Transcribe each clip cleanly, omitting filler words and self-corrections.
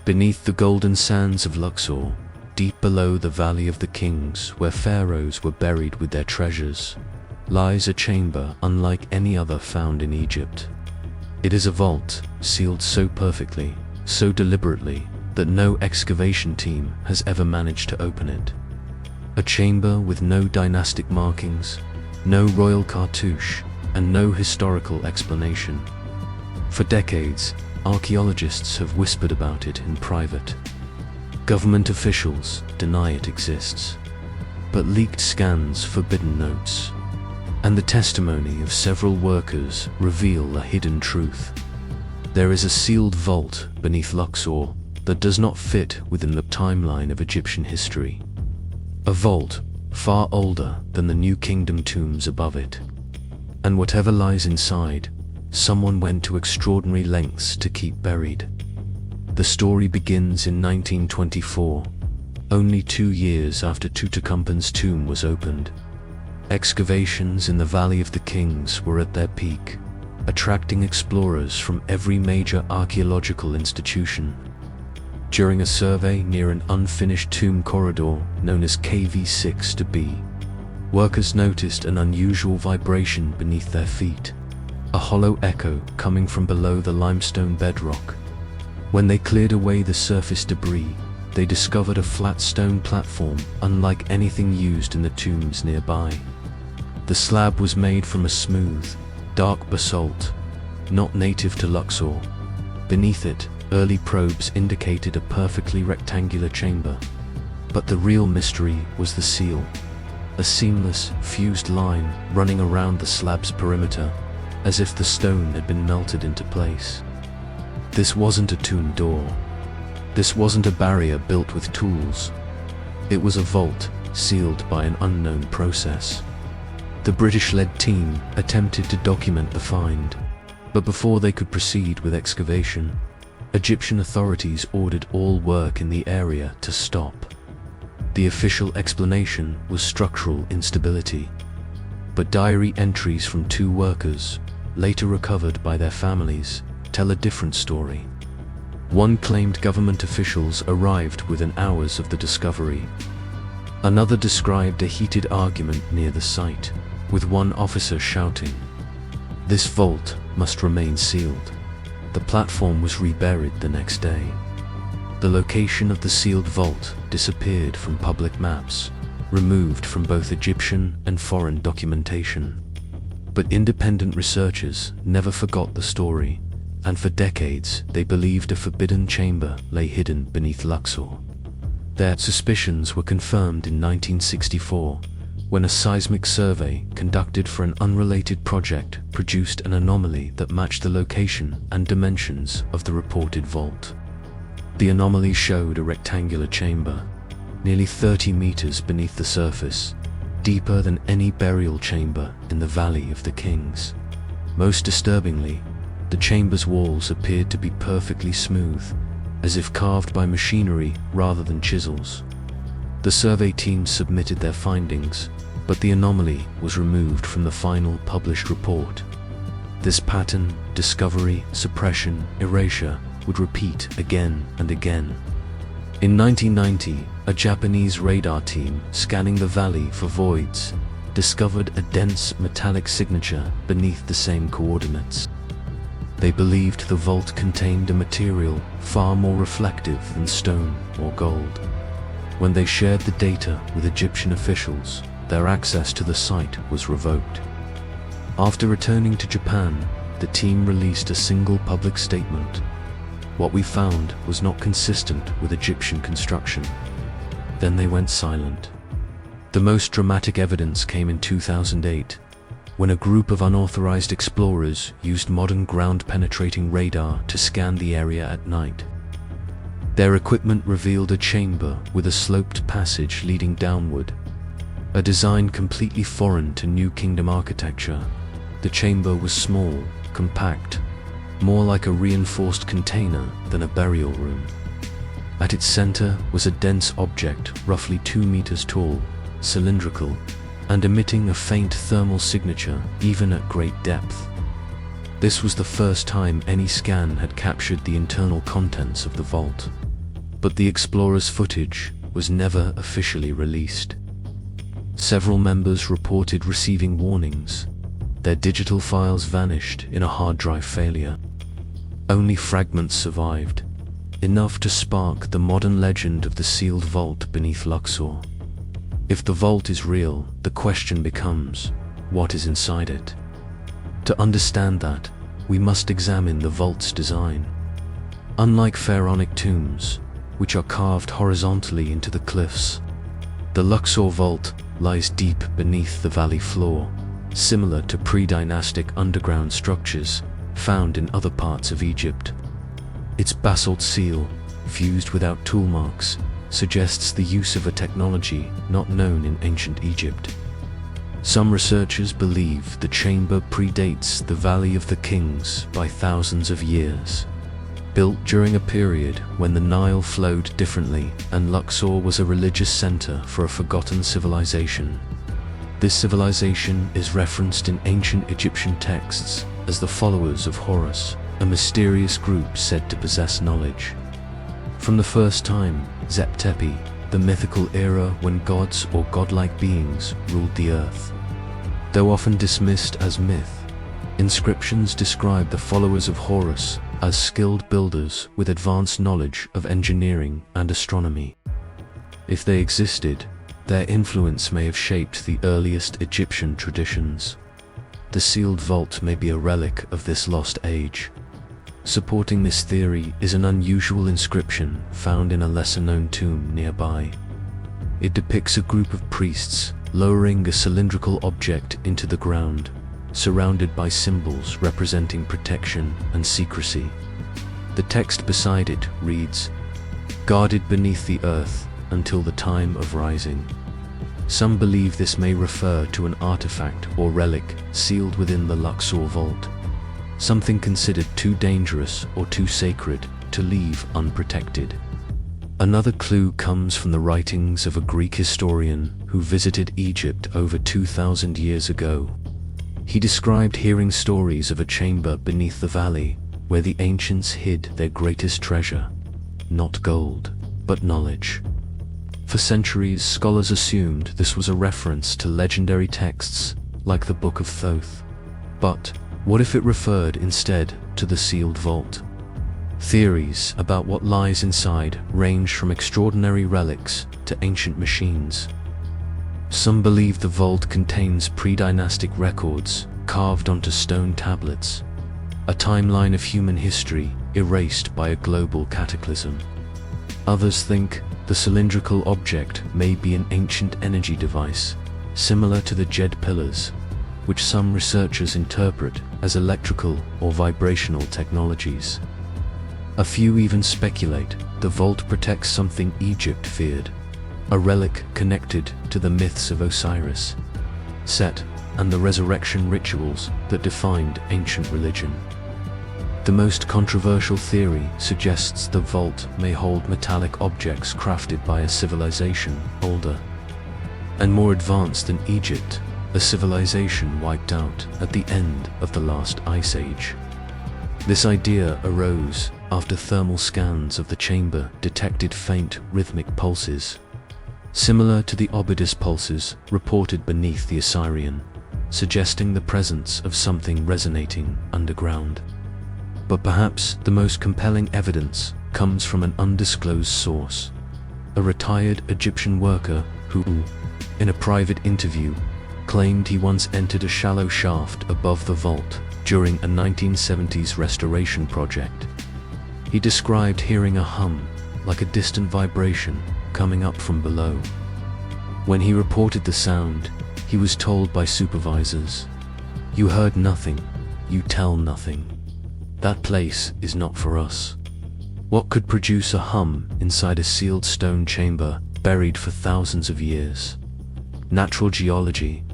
Beneath the golden sands of Luxor, deep below the Valley of the Kings, where pharaohs were buried with their treasures, lies a chamber unlike any other found in Egypt. It is a vault, sealed so perfectly, so deliberately, that no excavation team has ever managed to open it. A chamber with no dynastic markings, no royal cartouche, and no historical explanation. For decades, archaeologists have whispered about it in private. Government officials deny it exists, but leaked scans, forbidden notes, and the testimony of several workers reveal a hidden truth. There is a sealed vault beneath Luxor that does not fit within the timeline of Egyptian history. A vault far older than the New Kingdom tombs above it. And whatever lies inside, someone went to extraordinary lengths to keep buried. The story begins in 1924, only 2 years after Tutankhamun's tomb was opened. Excavations in the Valley of the Kings were at their peak, attracting explorers from every major archaeological institution. During a survey near an unfinished tomb corridor known as KV6-B, workers noticed an unusual vibration beneath their feet, a hollow echo coming from below the limestone bedrock. When they cleared away the surface debris, they discovered a flat stone platform unlike anything used in the tombs nearby. The slab was made from a smooth, dark basalt, not native to Luxor. Beneath it, early probes indicated a perfectly rectangular chamber. But the real mystery was the seal, a seamless, fused line running around the slab's perimeter, as if the stone had been melted into place. This wasn't a tomb door. This wasn't a barrier built with tools. It was a vault sealed by an unknown process. The British-led team attempted to document the find, but before they could proceed with excavation, Egyptian authorities ordered all work in the area to stop. The official explanation was structural instability, but diary entries from 2 workers, later recovered by their families, tell a different story. One claimed government officials arrived within hours of the discovery. Another described a heated argument near the site, with one officer shouting, "This vault must remain sealed." The platform was reburied the next day. The location of the sealed vault disappeared from public maps, removed from both Egyptian and foreign documentation. But independent researchers never forgot the story, and for decades they believed a forbidden chamber lay hidden beneath Luxor. Their suspicions were confirmed in 1964, when a seismic survey conducted for an unrelated project produced an anomaly that matched the location and dimensions of the reported vault. The anomaly showed a rectangular chamber, nearly 30 meters beneath the surface, deeper than any burial chamber in the Valley of the Kings. Most disturbingly, the chamber's walls appeared to be perfectly smooth, as if carved by machinery rather than chisels. The survey team submitted their findings, but the anomaly was removed from the final published report. This pattern, discovery, suppression, erasure, would repeat again and again. In 1990, a Japanese radar team scanning the valley for voids discovered a dense metallic signature beneath the same coordinates. They believed the vault contained a material far more reflective than stone or gold. When they shared the data with Egyptian officials, their access to the site was revoked. After returning to Japan, the team released a single public statement. What we found was not consistent with Egyptian construction. Then they went silent. The most dramatic evidence came in 2008, when a group of unauthorized explorers used modern ground-penetrating radar to scan the area at night. Their equipment revealed a chamber with a sloped passage leading downward, a design completely foreign to New Kingdom architecture. The chamber was small, compact, more like a reinforced container than a burial room. At its center was a dense object roughly 2 meters tall, cylindrical, and emitting a faint thermal signature even at great depth. This was the first time any scan had captured the internal contents of the vault. but the explorers' footage was never officially released. Several members reported receiving warnings. Their digital files vanished in a hard drive failure. Only fragments survived, enough to spark the modern legend of the Sealed Vault Beneath Luxor. If the vault is real, the question becomes, what is inside it? To understand that, we must examine the vault's design. Unlike pharaonic tombs, which are carved horizontally into the cliffs, the Luxor vault lies deep beneath the valley floor, similar to pre-dynastic underground structures found in other parts of Egypt. Its basalt seal, fused without tool marks, suggests the use of a technology not known in ancient Egypt. Some researchers believe the chamber predates the Valley of the Kings by thousands of years. Built during a period when the Nile flowed differently and Luxor was a religious center for a forgotten civilization. This civilization is referenced in ancient Egyptian texts as the followers of Horus, a mysterious group said to possess knowledge. From the first time, Zep-Tepi, the mythical era when gods or godlike beings ruled the earth. Though often dismissed as myth, inscriptions describe the followers of Horus as skilled builders with advanced knowledge of engineering and astronomy. If they existed, their influence may have shaped the earliest Egyptian traditions. The sealed vault may be a relic of this lost age. Supporting this theory is an unusual inscription found in a lesser-known tomb nearby. It depicts a group of priests lowering a cylindrical object into the ground, surrounded by symbols representing protection and secrecy. The text beside it reads, "Guarded beneath the earth until the time of rising." Some believe this may refer to an artifact or relic sealed within the Luxor vault, something considered too dangerous or too sacred to leave unprotected. Another clue comes from the writings of a Greek historian who visited Egypt over 2,000 years ago. He described hearing stories of a chamber beneath the valley where the ancients hid their greatest treasure, not gold, but knowledge. For centuries, scholars assumed this was a reference to legendary texts like the Book of Thoth. But what if it referred instead to the sealed vault? Theories about what lies inside range from extraordinary relics to ancient machines. Some believe the vault contains pre-dynastic records carved onto stone tablets, a timeline of human history erased by a global cataclysm. Others think the cylindrical object may be an ancient energy device, similar to the Jed pillars, which some researchers interpret as electrical or vibrational technologies. A few even speculate the vault protects something Egypt feared, a relic connected to the myths of Osiris, Set, and the resurrection rituals that defined ancient religion. The most controversial theory suggests the vault may hold metallic objects crafted by a civilization older and more advanced than Egypt, a civilization wiped out at the end of the last ice age. This idea arose after thermal scans of the chamber detected faint rhythmic pulses, similar to the Obidus pulses reported beneath the Assyrian, suggesting the presence of something resonating underground. But perhaps the most compelling evidence comes from an undisclosed source, a retired Egyptian worker who, in a private interview, claimed he once entered a shallow shaft above the vault during a 1970s restoration project. He described hearing a hum, like a distant vibration, coming up from below. When he reported the sound, he was told by supervisors, "You heard nothing, you tell nothing. That place is not for us." What could produce a hum inside a sealed stone chamber buried for thousands of years? Natural geology,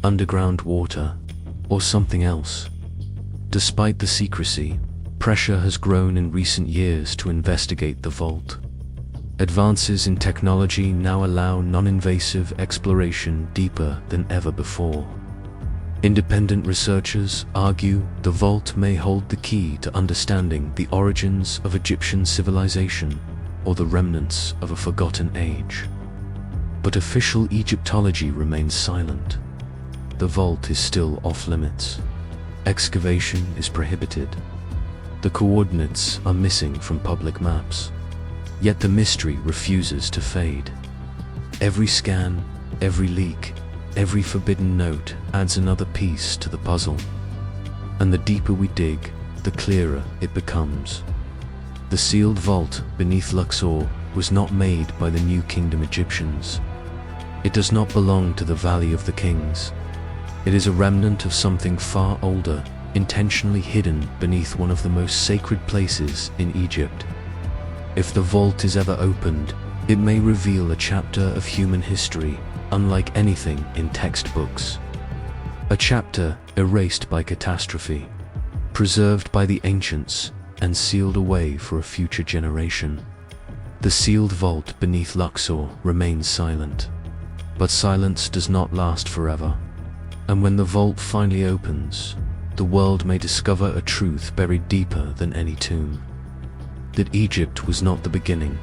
underground water, or something else? Despite the secrecy, pressure has grown in recent years to investigate the vault. Advances in technology now allow non-invasive exploration deeper than ever before. Independent researchers argue the vault may hold the key to understanding the origins of Egyptian civilization, or the remnants of a forgotten age. But official Egyptology remains silent. The vault is still off-limits. Excavation is prohibited. The coordinates are missing from public maps. Yet the mystery refuses to fade. Every scan, every leak, every forbidden note adds another piece to the puzzle. And the deeper we dig, the clearer it becomes. The sealed vault beneath Luxor was not made by the New Kingdom Egyptians. It does not belong to the Valley of the Kings. It is a remnant of something far older, intentionally hidden beneath one of the most sacred places in Egypt. If the vault is ever opened, it may reveal a chapter of human history unlike anything in textbooks. A chapter erased by catastrophe, preserved by the ancients, and sealed away for a future generation. The sealed vault beneath Luxor remains silent. But silence does not last forever. And when the vault finally opens, the world may discover a truth buried deeper than any tomb. That Egypt was not the beginning,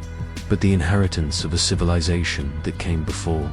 but the inheritance of a civilization that came before.